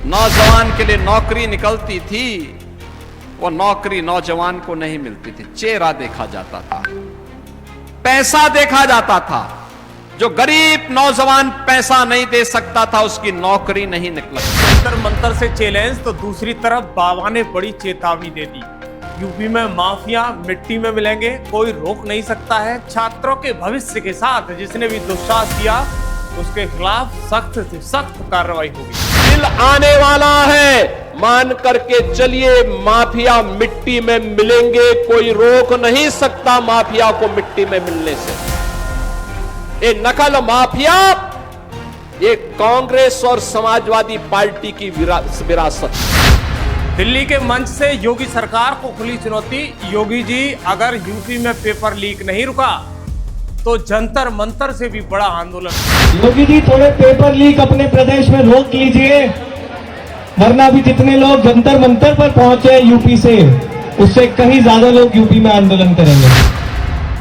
नौजवान के लिए नौकरी निकलती थी, वो नौकरी नौजवान को नहीं मिलती थी। चेहरा देखा जाता था, पैसा देखा जाता था। जो गरीब नौजवान पैसा नहीं दे सकता था, उसकी नौकरी नहीं निकला। जंतर मंतर से चैलेंज तो दूसरी तरफ बाबा ने बड़ी चेतावनी दे दी। यूपी में माफिया मिट्टी में मिलेंगे, कोई रोक नहीं सकता है। छात्रों के भविष्य के साथ जिसने भी दुस्साहस किया उसके खिलाफ सख्त से सख्त कार्रवाई होगी। दिल आने वाला है, मान करके चलिए। माफिया मिट्टी में मिलेंगे, कोई रोक नहीं सकता माफिया को मिट्टी में मिलने से। ये नकल माफिया, ये कांग्रेस और समाजवादी पार्टी की विरासत। दिल्ली के मंच से योगी सरकार को खुली चुनौती। योगी जी, अगर यूपी में पेपर लीक नहीं रुका तो जंतर मंतर से भी बड़ा आंदोलन। योगी जी, थोड़े पेपर लीक अपने प्रदेश में रोक लीजिए, वरना भी जितने लोग जंतर मंतर पर पहुंचे यूपी से, उससे कहीं ज्यादा लोग यूपी में आंदोलन करेंगे।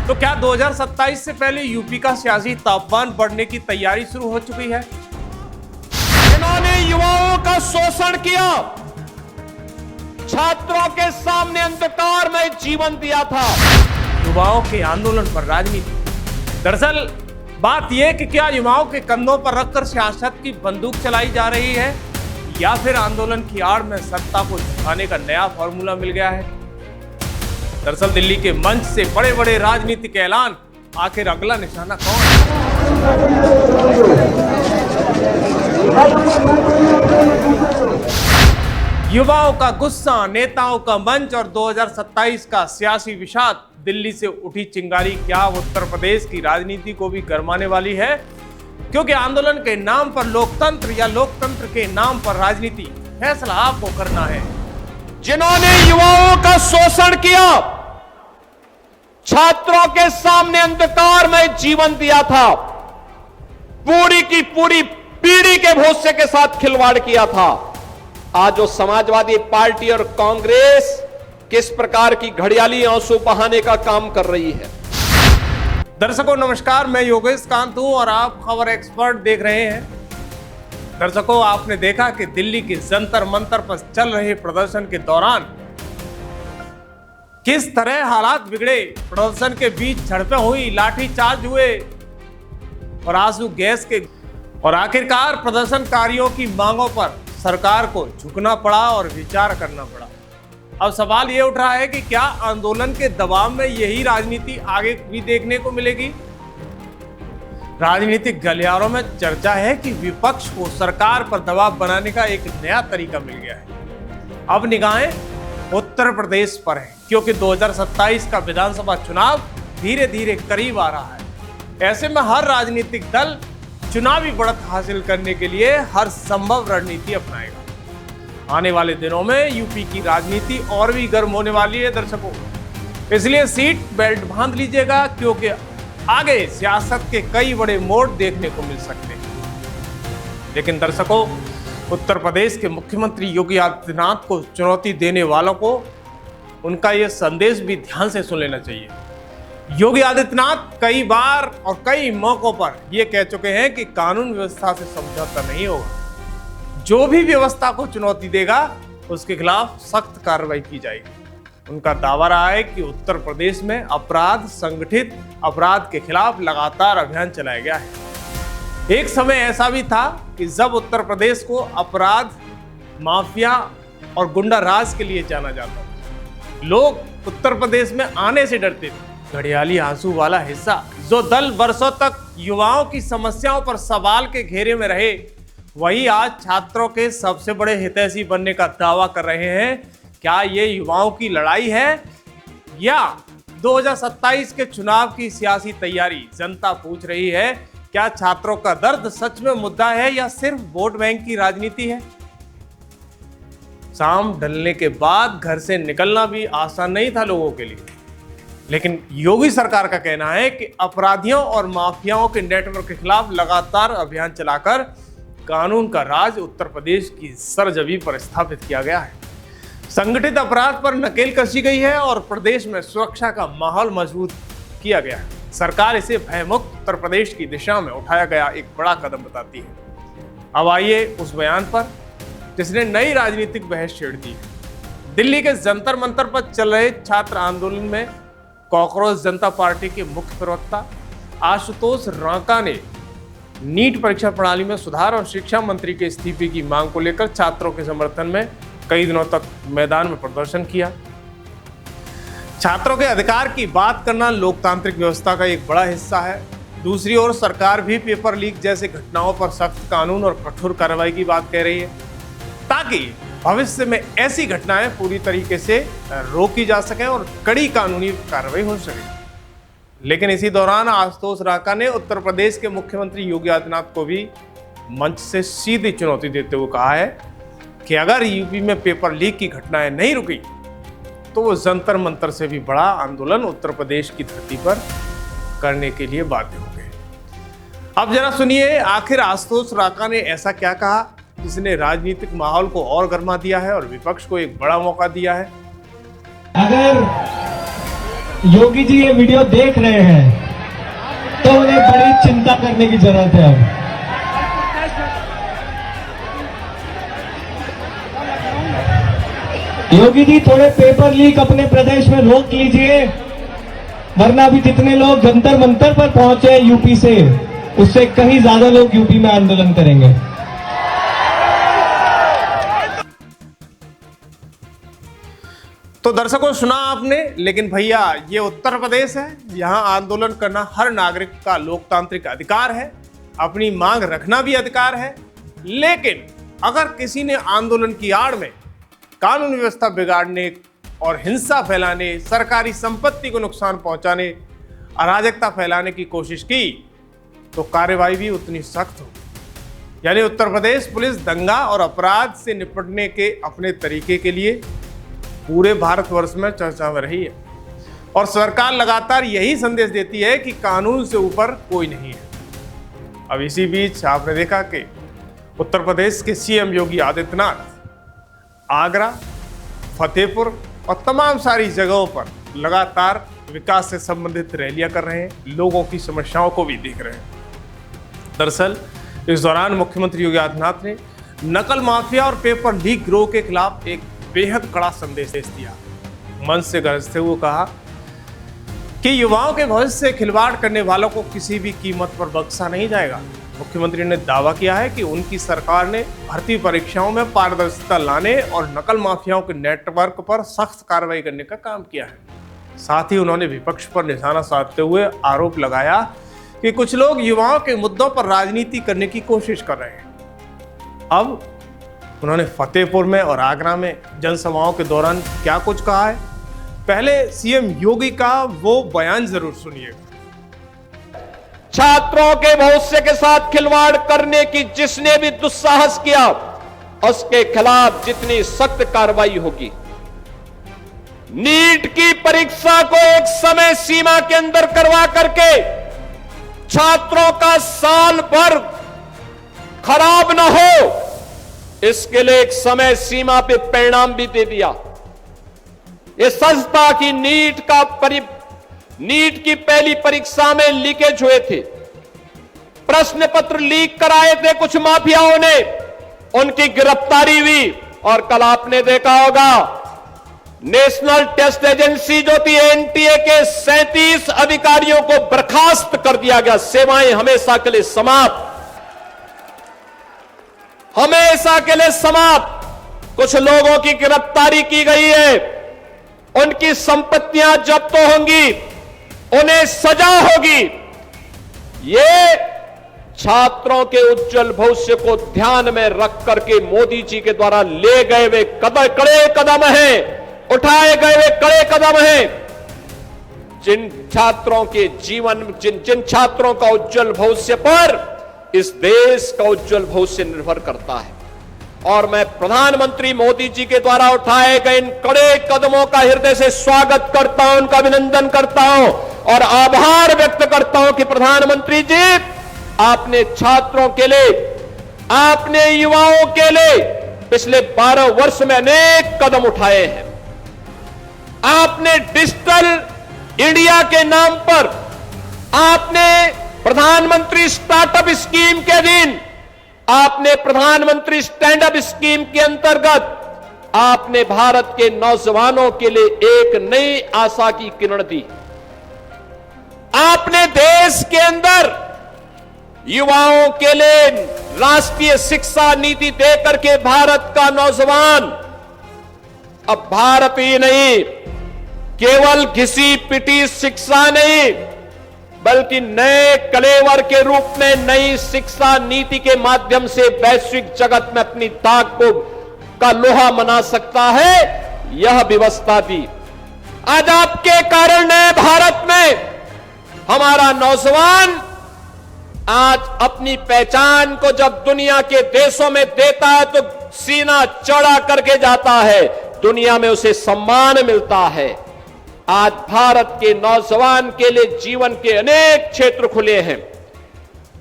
तो क्या 2027 से पहले यूपी का सियासी तापमान बढ़ने की तैयारी शुरू हो चुकी है? इन्होंने युवाओं का शोषण किया, छात्रों के सामने अंधकार में जीवन दिया था। युवाओं के आंदोलन पर राजनीति। दरअसल बात यह कि क्या युवाओं के कंधों पर रखकर सियासत की बंदूक चलाई जा रही है, या फिर आंदोलन की आड़ में सत्ता को झुकाने का नया फॉर्मूला मिल गया है? दरअसल दिल्ली के मंच से बड़े बड़े राजनीतिक ऐलान, आखिर अगला निशाना कौन है? युवाओं का गुस्सा, नेताओं का मंच और 2027 का सियासी विषाद। दिल्ली से उठी चिंगारी क्या उत्तर प्रदेश की राजनीति को भी गरमाने वाली है? क्योंकि आंदोलन के नाम पर लोकतंत्र या लोकतंत्र के नाम पर राजनीति, फैसला आपको करना है। जिन्होंने युवाओं का शोषण किया, छात्रों के सामने अंधकार में जीवन दिया था, पूरी की पूरी पीढ़ी के भविष्य के साथ खिलवाड़ किया था, आज जो समाजवादी पार्टी और कांग्रेस किस प्रकार की घड़ियाली आंसू बहाने का काम कर रही है। दर्शकों नमस्कार, मैं योगेश कांत हूं और आप खबर एक्सपर्ट देख रहे हैं। दर्शकों, आपने देखा कि दिल्ली के जंतर मंतर पर चल रहे प्रदर्शन के दौरान किस तरह हालात बिगड़े। प्रदर्शन के बीच झड़पें हुई, लाठीचार्ज हुए और आंसू गैस के, और आखिरकार प्रदर्शनकारियों की मांगों पर सरकार को झुकना पड़ा और विचार करना पड़ा। अब सवाल यह उठ रहा है कि क्या आंदोलन के दबाव में यही राजनीति आगे भी देखने को मिलेगी? राजनीतिक गलियारों में चर्चा है कि विपक्ष को सरकार पर दबाव बनाने का एक नया तरीका मिल गया है। अब निगाहें उत्तर प्रदेश पर है, क्योंकि 2027 का विधानसभा चुनाव धीरे धीरे करीब आ रहा है। ऐसे में हर राजनीतिक दल चुनावी बढ़त हासिल करने के लिए हर संभव रणनीति अपनाएगा। आने वाले दिनों में यूपी की राजनीति और भी गर्म होने वाली है दर्शकों, इसलिए सीट बेल्ट बांध लीजिएगा, क्योंकि आगे सियासत के कई बड़े मोड़ देखने को मिल सकते हैं। लेकिन दर्शकों, उत्तर प्रदेश के मुख्यमंत्री योगी आदित्यनाथ को चुनौती देने वालों को उनका यह संदेश भी ध्यान से सुन लेना चाहिए। योगी आदित्यनाथ कई बार और कई मौकों पर यह कह चुके हैं कि कानून व्यवस्था से समझौता नहीं होगा। जो भी व्यवस्था को चुनौती देगा उसके खिलाफ सख्त कार्रवाई की जाएगी। उनका दावा रहा है कि उत्तर प्रदेश में अपराध, संगठित अपराध के खिलाफ लगातार अभियान चलाया गया है। एक समय ऐसा भी था कि जब उत्तर प्रदेश को अपराध, माफिया और गुंडा राज के लिए जाना जाता था, लोग उत्तर प्रदेश में आने से डरते थे। घड़ियाली आंसू वाला हिस्सा, जो दल वर्षों तक युवाओं की समस्याओं पर सवाल के घेरे में रहे, वही आज छात्रों के सबसे बड़े हितैषी बनने का दावा कर रहे हैं। क्या ये युवाओं की लड़ाई है या 2027 के चुनाव की सियासी तैयारी? जनता पूछ रही है, क्या छात्रों का दर्द सच में मुद्दा है या सिर्फ वोट बैंक की राजनीति है? शाम ढलने के बाद घर से निकलना भी आसान नहीं था लोगों के लिए, लेकिन योगी सरकार का कहना है कि अपराधियों और माफियाओं के नेटवर्क के खिलाफ लगातार अभियान चलाकर कानून का राज उत्तर प्रदेश की सरजमी पर स्थापित किया गया है। संगठित अपराध पर नकेल कसी गई है और प्रदेश में सुरक्षा का माहौल मजबूत किया गया है। सरकार इसे भयमुक्त उत्तर प्रदेश की दिशा में उठाया गया एक बड़ा कदम बताती है। अब आइए उस बयान पर जिसने नई राजनीतिक बहस छेड़ दी। दिल्ली के जंतर मंतर पर चल रहे छात्र आंदोलन में कॉकरोच जनता पार्टी के मुख्य प्रवक्ता आशुतोष रांका ने नीट परीक्षा प्रणाली में सुधार और शिक्षा मंत्री के इस्तीफे की मांग को लेकर छात्रों के समर्थन में कई दिनों तक मैदान में प्रदर्शन किया। छात्रों के अधिकार की बात करना लोकतांत्रिक व्यवस्था का एक बड़ा हिस्सा है। दूसरी ओर सरकार भी पेपर लीक जैसी घटनाओं पर सख्त कानून और कठोर कार्रवाई की बात कह रही है, ताकि भविष्य में ऐसी घटनाएं पूरी तरीके से रोकी जा सकें और कड़ी कानूनी कार्रवाई हो सके। लेकिन इसी दौरान आशुतोष रांका ने उत्तर प्रदेश के मुख्यमंत्री योगी आदित्यनाथ को भी मंच से सीधी चुनौती देते हुए कहा है कि अगर यूपी में पेपर लीक की घटनाएं नहीं रुकी तो वो जंतर मंतर से भी बड़ा आंदोलन उत्तर प्रदेश की धरती पर करने के लिए बाध्य हो गए। अब जरा सुनिए आखिर आशुतोष रांका ने ऐसा क्या कहा जिसने राजनीतिक माहौल को और गर्मा दिया है और विपक्ष को एक बड़ा मौका दिया है। अगर योगी जी ये वीडियो देख रहे हैं तो उन्हें बड़ी चिंता करने की जरूरत है। अब योगी जी थोड़े पेपर लीक अपने प्रदेश में रोक लीजिए, वरना भी जितने लोग जंतर मंतर पर पहुंचे यूपी से, उससे कहीं ज्यादा लोग यूपी में आंदोलन करेंगे। तो दर्शकों सुना आपने, लेकिन भैया ये उत्तर प्रदेश है, यहाँ आंदोलन करना हर नागरिक का लोकतांत्रिक अधिकार है, अपनी मांग रखना भी अधिकार है। लेकिन अगर किसी ने आंदोलन की आड़ में कानून व्यवस्था बिगाड़ने और हिंसा फैलाने, सरकारी संपत्ति को नुकसान पहुंचाने, अराजकता फैलाने की कोशिश की तो कार्रवाई भी उतनी सख्त हो। यानी उत्तर प्रदेश पुलिस दंगा और अपराध से निपटने के अपने तरीके के लिए पूरे भारतवर्ष में चर्चा में रही है और सरकार लगातार यही संदेश देती है कि कानून से ऊपर कोई नहीं है। अब इसी बीच आपने देखा कि उत्तर प्रदेश के सीएम योगी आदित्यनाथ आगरा, फतेहपुर और तमाम सारी जगहों पर लगातार विकास से संबंधित रैलियां कर रहे हैं, लोगों की समस्याओं को भी देख रहे हैं। दरअसल इस दौरान मुख्यमंत्री योगी आदित्यनाथ ने नकल माफिया और पेपर लीक गिरोह के खिलाफ एक बेहद कड़ा संदेश दिया। मंच से गरजते हुए कहा कि युवाओं के भविष्य से खिलवाड़ करने वालों को किसी भी कीमत पर बख्शा नहीं जाएगा। मुख्यमंत्री ने दावा किया है कि उनकी सरकार ने भर्ती परीक्षाओं में पारदर्शिता लाने और नकल माफियाओं के नेटवर्क पर सख्त कार्रवाई करने का काम किया है। साथ ही उन्होंने विपक्ष पर निशाना साधते हुए आरोप लगाया कि कुछ लोग युवाओं के मुद्दों पर राजनीति करने की कोशिश कर रहे हैं। अब उन्होंने फतेहपुर में और आगरा में जनसभाओं के दौरान क्या कुछ कहा है, पहले सीएम योगी का वो बयान जरूर सुनिए। छात्रों के भविष्य के साथ खिलवाड़ करने की जिसने भी दुस्साहस किया उसके खिलाफ जितनी सख्त कार्रवाई होगी। नीट की परीक्षा को एक समय सीमा के अंदर करवा करके छात्रों का साल भर खराब ना हो, इसके लिए एक समय सीमा पे परिणाम भी दे दिया। यह संस्था की नीट की पहली परीक्षा में लीकेज हुए थे, प्रश्न पत्र लीक कराए थे कुछ माफियाओं ने, उनकी गिरफ्तारी हुई और कल आपने देखा होगा नेशनल टेस्ट एजेंसी जो थी एनटीए के 37 अधिकारियों को बर्खास्त कर दिया गया। सेवाएं हमेशा के लिए समाप्त, हमेशा के लिए समाप्त। कुछ लोगों की गिरफ्तारी की गई है, उनकी संपत्तियां जब्त होंगी, उन्हें सजा होगी। ये छात्रों के उज्जवल भविष्य को ध्यान में रख करके मोदी जी के द्वारा ले गए वे कड़े कदम हैं, उठाए गए वे कड़े कदम हैं। जिन छात्रों के जीवन, जिन छात्रों का उज्जवल भविष्य पर इस देश का उज्जवल भविष्य निर्भर करता है। और मैं प्रधानमंत्री मोदी जी के द्वारा उठाए गए इन कड़े कदमों का हृदय से स्वागत करता हूं, उनका अभिनंदन करता हूं और आभार व्यक्त करता हूं कि प्रधानमंत्री जी आपने छात्रों के लिए, आपने युवाओं के लिए पिछले 12 वर्ष में अनेक कदम उठाए हैं। आपने डिजिटल इंडिया के नाम पर आपने प्रधानमंत्री स्टार्टअप स्कीम के दिन आपने प्रधानमंत्री स्टैंड अप स्कीम के अंतर्गत आपने भारत के नौजवानों के लिए एक नई आशा की किरण दी। आपने देश के अंदर युवाओं के लिए राष्ट्रीय शिक्षा नीति देकर के भारत का नौजवान अब भारत ही नहीं, केवल घिसी पिटी शिक्षा नहीं, बल्कि नए कलेवर के रूप में नई शिक्षा नीति के माध्यम से वैश्विक जगत में अपनी ताक को का लोहा मना सकता है। यह व्यवस्था दी। आज आपके कारण नए भारत में हमारा नौजवान आज अपनी पहचान को जब दुनिया के देशों में देता है तो सीना चौड़ा करके जाता है, दुनिया में उसे सम्मान मिलता है। आज भारत के नौजवान के लिए जीवन के अनेक क्षेत्र खुले हैं।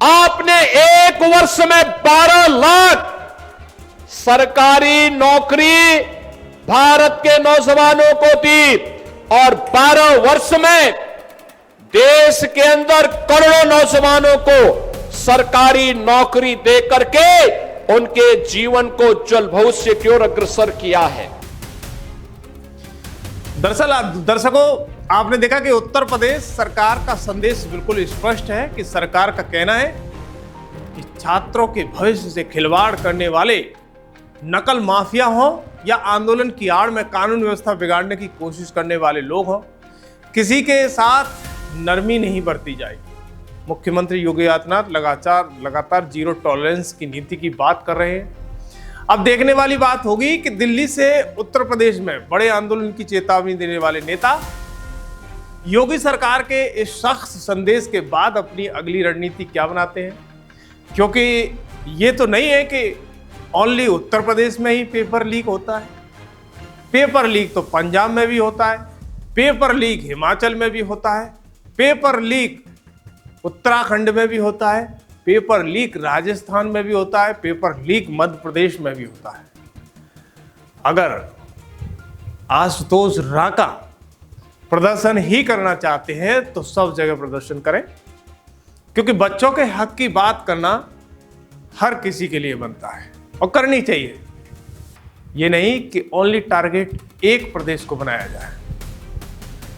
आपने एक वर्ष में 12 लाख सरकारी नौकरी भारत के नौजवानों को दी और 12 वर्ष में देश के अंदर करोड़ों नौजवानों को सरकारी नौकरी देकर के उनके जीवन को उज्जवल भविष्य की ओर अग्रसर किया है। दरअसल दर्शकों, आपने देखा कि उत्तर प्रदेश सरकार का संदेश बिल्कुल स्पष्ट है कि सरकार का कहना है कि छात्रों के भविष्य से खिलवाड़ करने वाले नकल माफिया हो या आंदोलन की आड़ में कानून व्यवस्था बिगाड़ने की कोशिश करने वाले लोग हों, किसी के साथ नरमी नहीं बरती जाएगी। मुख्यमंत्री योगी आदित्यनाथ लगातार जीरो टॉलरेंस की नीति की बात कर रहे हैं। अब देखने वाली बात होगी कि दिल्ली से उत्तर प्रदेश में बड़े आंदोलन की चेतावनी देने वाले नेता योगी सरकार के इस सख्त संदेश के बाद अपनी अगली रणनीति क्या बनाते हैं, क्योंकि ये तो नहीं है कि ओनली उत्तर प्रदेश में ही पेपर लीक होता है। पेपर लीक तो पंजाब में भी होता है, पेपर लीक हिमाचल में भी होता है, पेपर लीक उत्तराखंड में भी होता है, पेपर लीक राजस्थान में भी होता है, पेपर लीक मध्य प्रदेश में भी होता है। अगर आशुतोष राका प्रदर्शन ही करना चाहते हैं तो सब जगह प्रदर्शन करें, क्योंकि बच्चों के हक की बात करना हर किसी के लिए बनता है और करनी चाहिए। ये नहीं कि ओनली टारगेट एक प्रदेश को बनाया जाए।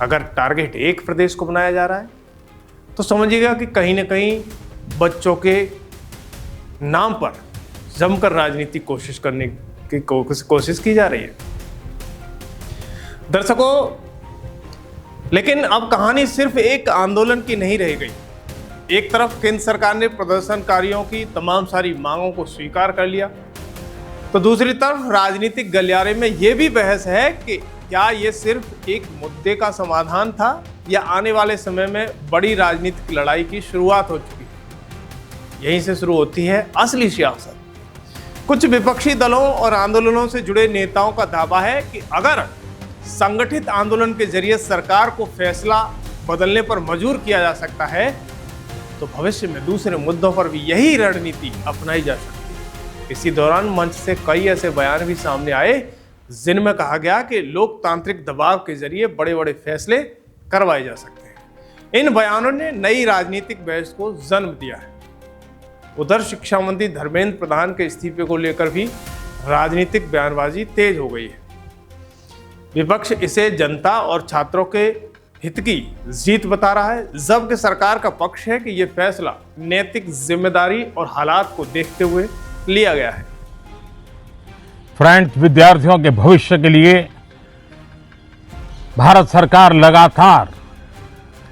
अगर टारगेट एक प्रदेश को बनाया जा रहा है तो समझिएगा कि कहीं ना कहीं बच्चों के नाम पर जमकर राजनीति कोशिश करने की कोशिश की जा रही है। दर्शकों, लेकिन अब कहानी सिर्फ एक आंदोलन की नहीं रह गई। एक तरफ केंद्र सरकार ने प्रदर्शनकारियों की तमाम सारी मांगों को स्वीकार कर लिया, तो दूसरी तरफ राजनीतिक गलियारे में यह भी बहस है कि क्या यह सिर्फ एक मुद्दे का समाधान था या आने वाले समय में बड़ी राजनीतिक लड़ाई की शुरुआत हो चुकी है। यहीं से शुरू होती है असली सियासत। कुछ विपक्षी दलों और आंदोलनों से जुड़े नेताओं का दावा है कि अगर संगठित आंदोलन के जरिए सरकार को फैसला बदलने पर मजबूर किया जा सकता है तो भविष्य में दूसरे मुद्दों पर भी यही रणनीति अपनाई जा सकती है। इसी दौरान मंच से कई ऐसे बयान भी सामने आए जिनमें कहा गया कि लोकतांत्रिक दबाव के जरिए बड़े बड़े फैसले करवाए जा सकते हैं। इन बयानों ने नई राजनीतिक बहस को जन्म दिया है। उधर शिक्षा मंत्री धर्मेंद्र प्रधान के इस्तीफे को लेकर भी राजनीतिक बयानबाजी तेज हो गई है। विपक्ष इसे जनता और छात्रों के हित की जीत बता रहा है, जबकि सरकार का पक्ष है कि यह फैसला नैतिक जिम्मेदारी और हालात को देखते हुए लिया गया है। फ्रेंड्स, विद्यार्थियों के भविष्य के लिए भारत सरकार लगातार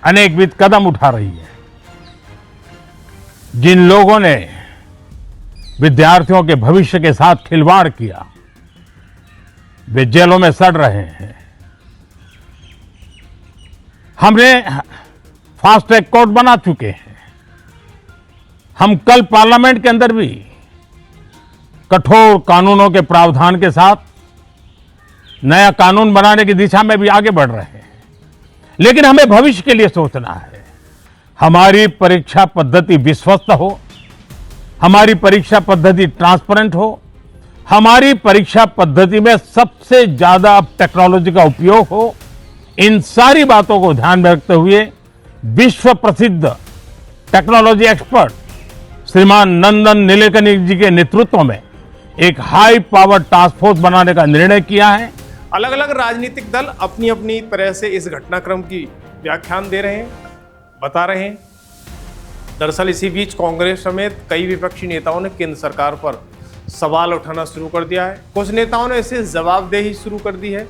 अनेकविध कदम उठा रही है। जिन लोगों ने विद्यार्थियों के भविष्य के साथ खिलवाड़ किया वे जेलों में सड़ रहे हैं। हमने फास्ट ट्रैक कोर्ट बना चुके हैं। हम कल पार्लियामेंट के अंदर भी कठोर कानूनों के प्रावधान के साथ नया कानून बनाने की दिशा में भी आगे बढ़ रहे हैं। लेकिन हमें भविष्य के लिए सोचना है। हमारी परीक्षा पद्धति विश्वस्त हो, हमारी परीक्षा पद्धति ट्रांसपेरेंट हो, हमारी परीक्षा पद्धति में सबसे ज्यादा टेक्नोलॉजी का उपयोग हो। इन सारी बातों को ध्यान में रखते हुए विश्व प्रसिद्ध टेक्नोलॉजी एक्सपर्ट श्रीमान नंदन नीलेकनी जी के नेतृत्व में एक हाई पावर टास्क फोर्स बनाने का निर्णय किया है। अलग अलग राजनीतिक दल अपनी अपनी तरह से इस घटनाक्रम की व्याख्यान दे रहे हैं, बता रहे हैं। दरअसल इसी बीच कांग्रेस समेत कई विपक्षी नेताओं ने केंद्र सरकार पर सवाल उठाना शुरू कर दिया है। कुछ नेताओं ने इसे जवाबदेही शुरू कर दी है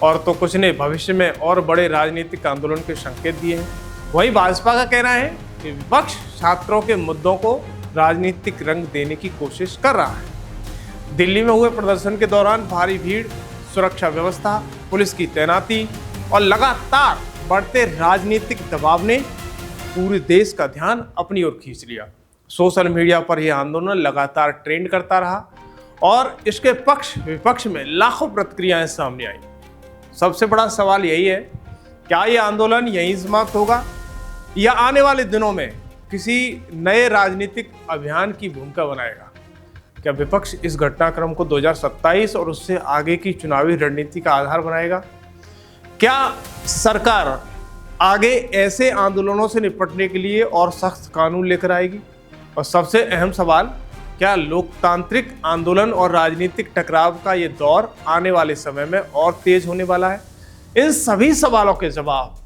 और तो कुछ ने भविष्य में और बड़े राजनीतिक आंदोलन के संकेत दिए हैं। वहीं भाजपा का कहना है कि विपक्ष छात्रों के मुद्दों को राजनीतिक रंग देने की कोशिश कर रहा है। दिल्ली में हुए प्रदर्शन के दौरान भारी भीड़, सुरक्षा व्यवस्था, पुलिस की तैनाती और लगातार बढ़ते राजनीतिक दबाव ने पूरे देश का ध्यान अपनी ओर खींच लिया। सोशल मीडिया पर यह आंदोलन लगातार ट्रेंड करता रहा और इसके पक्ष विपक्ष में लाखों प्रतिक्रियाएं सामने आई। सबसे बड़ा सवाल यही है, क्या यह आंदोलन यहीं समाप्त होगा या आने वाले दिनों में किसी नए राजनीतिक अभियान की भूमिका बनाएगा? क्या विपक्ष इस घटनाक्रम को 2027 और उससे आगे की चुनावी रणनीति का आधार बनाएगा? क्या सरकार आगे ऐसे आंदोलनों से निपटने के लिए और सख्त कानून लेकर आएगी? और सबसे अहम सवाल, क्या लोकतांत्रिक आंदोलन और राजनीतिक टकराव का ये दौर आने वाले समय में और तेज होने वाला है? इन सभी सवालों के जवाब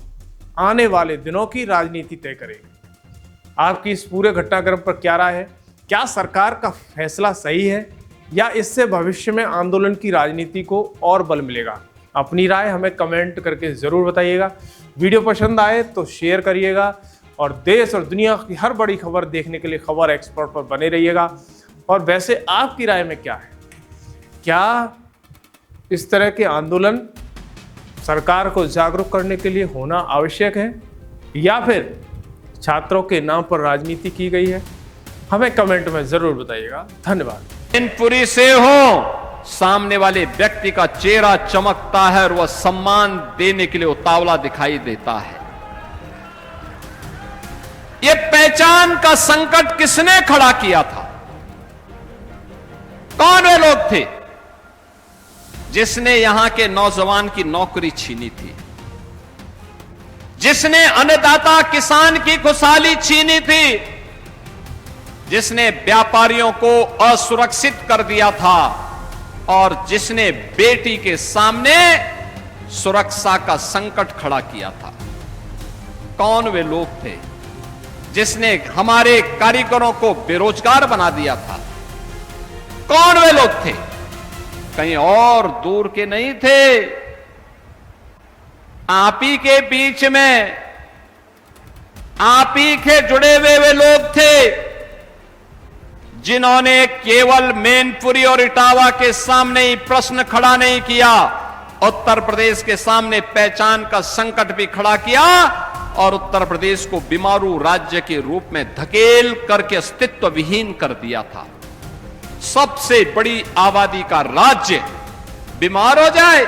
आने वाले दिनों की राजनीति तय करेगी। आपकी इस पूरे घटनाक्रम पर क्या राय है? क्या सरकार का फैसला सही है या इससे भविष्य में आंदोलन की राजनीति को और बल मिलेगा? अपनी राय हमें कमेंट करके जरूर बताइएगा। वीडियो पसंद आए तो शेयर करिएगा और देश और दुनिया की हर बड़ी खबर देखने के लिए खबर एक्सपर्ट पर बने रहिएगा। और वैसे आपकी राय में क्या है? क्या इस तरह के आंदोलन सरकार को जागरूक करने के लिए होना आवश्यक है या फिर छात्रों के नाम पर राजनीति की गई है? हमें कमेंट में जरूर बताइएगा। धन्यवाद। मैनपुरी से हो, सामने वाले व्यक्ति का चेहरा चमकता है और वह सम्मान देने के लिए उतावला दिखाई देता है। यह पहचान का संकट किसने खड़ा किया था? कौन वे लोग थे जिसने यहां के नौजवान की नौकरी छीनी थी, जिसने अन्नदाता किसान की खुशहाली छीनी थी, जिसने व्यापारियों को असुरक्षित कर दिया था और जिसने बेटी के सामने सुरक्षा का संकट खड़ा किया था? कौन वे लोग थे जिसने हमारे कारीगरों को बेरोजगार बना दिया था? कौन वे लोग थे? कहीं और दूर के नहीं थे, आप ही के बीच में, आप ही के जुड़े हुए वे लोग थे जिन्होंने केवल मैनपुरी और इटावा के सामने ही प्रश्न खड़ा नहीं किया, उत्तर प्रदेश के सामने पहचान का संकट भी खड़ा किया और उत्तर प्रदेश को बीमारू राज्य के रूप में धकेल करके अस्तित्व विहीन कर दिया था। सबसे बड़ी आबादी का राज्य बीमार हो जाए,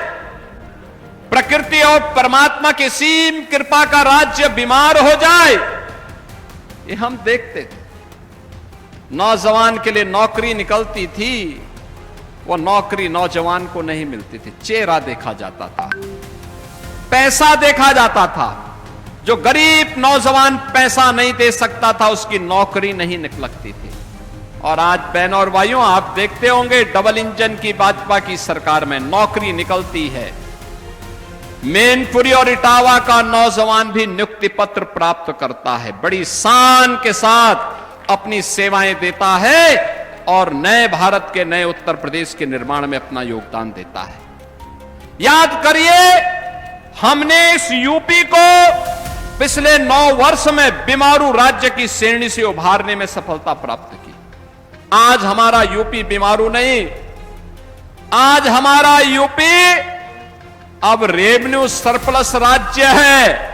प्रकृति और परमात्मा की सीम कृपा का राज्य बीमार हो जाए, ये हम देखते थे। नौजवान के लिए नौकरी निकलती थी, वो नौकरी नौजवान को नहीं मिलती थी। चेहरा देखा जाता था, पैसा देखा जाता था। जो गरीब नौजवान पैसा नहीं दे सकता था उसकी नौकरी नहीं निकलती थी। और आज बहनों और भाइयों, आप देखते होंगे डबल इंजन की भाजपा की सरकार में नौकरी निकलती है। मैनपुरी और इटावा का नौजवान भी नियुक्ति पत्र प्राप्त करता है, बड़ी शान के साथ अपनी सेवाएं देता है और नए भारत के, नए उत्तर प्रदेश के निर्माण में अपना योगदान देता है। याद करिए, हमने इस यूपी को पिछले 9 वर्ष में बीमारू राज्य की श्रेणी से उभारने में सफलता प्राप्त की। आज हमारा यूपी बीमारू नहीं, आज हमारा यूपी अब रेवेन्यू सरप्लस राज्य है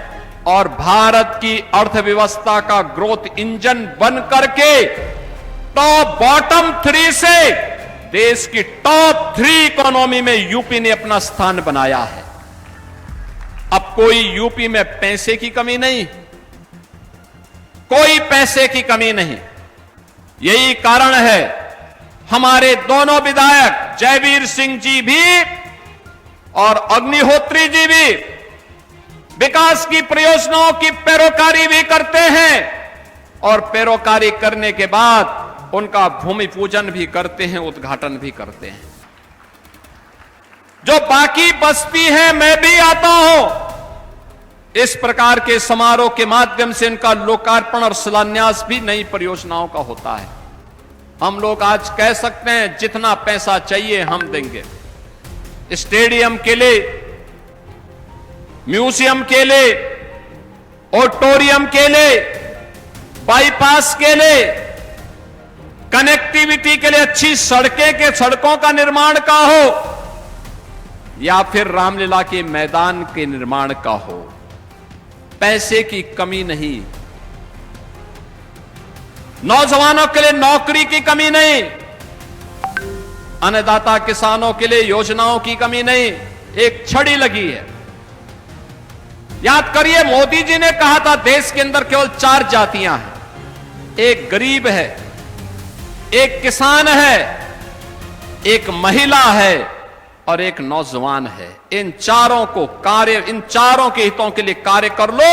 और भारत की अर्थव्यवस्था का ग्रोथ इंजन बन करके टॉप बॉटम 3 से देश की टॉप 3 इकोनॉमी में यूपी ने अपना स्थान बनाया है। अब कोई यूपी में पैसे की कमी नहीं, कोई पैसे की कमी नहीं। यही कारण है हमारे दोनों विधायक जयवीर सिंह जी भी और अग्निहोत्री जी भी विकास की परियोजनाओं की पैरोकारी भी करते हैं और पैरोकारी करने के बाद उनका भूमि पूजन भी करते हैं, उद्घाटन भी करते हैं। जो बाकी बस्ती है, मैं भी आता हूं, इस प्रकार के समारोह के माध्यम से इनका लोकार्पण और शिलान्यास भी नई परियोजनाओं का होता है। हम लोग आज कह सकते हैं जितना पैसा चाहिए हम देंगे, स्टेडियम के लिए, म्यूजियम के लिए, ऑडिटोरियम के लिए, बाईपास के लिए, कनेक्टिविटी के लिए, अच्छी सड़कों का निर्माण का हो या फिर रामलीला के मैदान के निर्माण का हो, पैसे की कमी नहीं। नौजवानों के लिए नौकरी की कमी नहीं, अन्नदाता किसानों के लिए योजनाओं की कमी नहीं। एक छड़ी लगी है। याद करिए, मोदी जी ने कहा था देश के अंदर केवल 4 जातियां हैं, एक गरीब है, एक किसान है, एक महिला है और एक नौजवान है। इन चारों के हितों के लिए कार्य कर लो,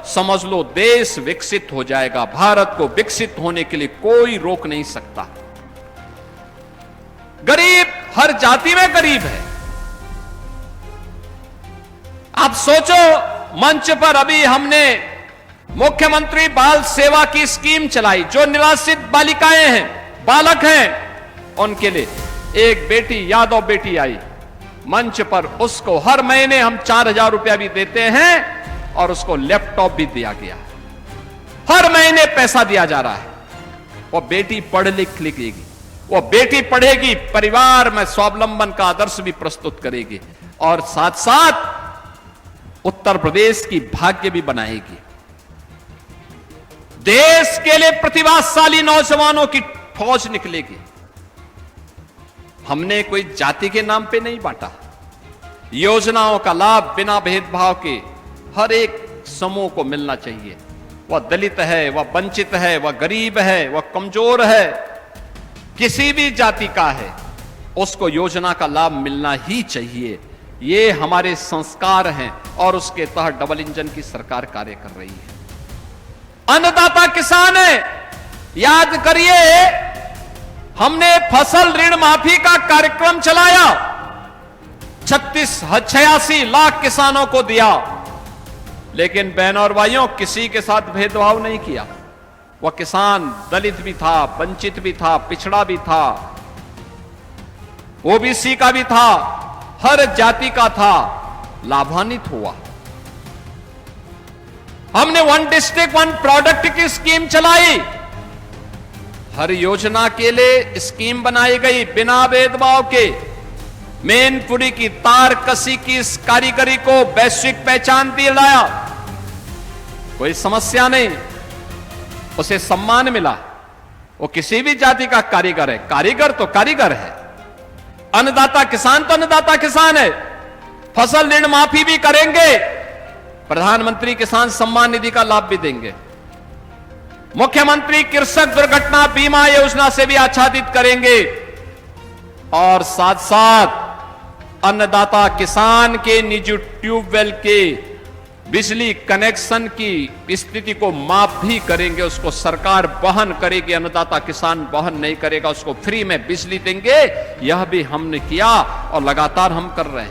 समझ लो देश विकसित हो जाएगा। भारत को विकसित होने के लिए कोई रोक नहीं सकता। गरीब हर जाति में गरीब है। आप सोचो, मंच पर अभी हमने मुख्यमंत्री बाल सेवा की स्कीम चलाई, जो निराश्रित बालिकाएं हैं, बालक हैं, उनके लिए एक बेटी, यादव बेटी आई मंच पर, उसको हर महीने हम 4,000 रुपया भी देते हैं और उसको लैपटॉप भी दिया गया। हर महीने पैसा दिया जा रहा है। वो बेटी पढ़ लिख लेगी, वो बेटी पढ़ेगी, परिवार में स्वावलंबन का आदर्श भी प्रस्तुत करेगी और साथ साथ उत्तर प्रदेश की भाग्य भी बनाएगी। देश के लिए प्रतिभाशाली नौजवानों की फौज निकलेगी। हमने कोई जाति के नाम पे नहीं बांटा। योजनाओं का लाभ बिना भेदभाव के हर एक समूह को मिलना चाहिए। वह दलित है, वह वंचित है, वह गरीब है, वह कमजोर है, किसी भी जाति का है, उसको योजना का लाभ मिलना ही चाहिए। ये हमारे संस्कार हैं और उसके तहत डबल इंजन की सरकार कार्य कर रही है। अन्नदाता किसान है, याद करिए, हमने फसल ऋण माफी का कार्यक्रम चलाया, 86 लाख किसानों को दिया, लेकिन बहनों और भाइयों किसी के साथ भेदभाव नहीं किया। वह किसान दलित भी था, वंचित भी था, पिछड़ा भी था, ओबीसी का भी था, हर जाति का था, लाभान्वित हुआ। हमने 1 डिस्ट्रिक्ट 1 प्रोडक्ट की स्कीम चलाई। हर योजना के लिए स्कीम बनाई गई बिना भेदभाव के। मैनपुरी की तार कसी की इस कारीगरी को वैश्विक पहचान दिलाया, कोई समस्या नहीं, उसे सम्मान मिला। वो किसी भी जाति का कारीगर है, कारीगर तो कारीगर है। अन्नदाता किसान तो अन्नदाता किसान है। फसल ऋण माफी भी करेंगे, प्रधानमंत्री किसान सम्मान निधि का लाभ भी देंगे, मुख्यमंत्री कृषक दुर्घटना बीमा योजना से भी आच्छादित करेंगे और साथ साथ अन्नदाता किसान के निजी ट्यूबवेल के बिजली कनेक्शन की स्थिति को माफ भी करेंगे। उसको सरकार वहन करेगी, अन्नदाता किसान वहन नहीं करेगा, उसको फ्री में बिजली देंगे। यह भी हमने किया और लगातार हम कर रहे हैं।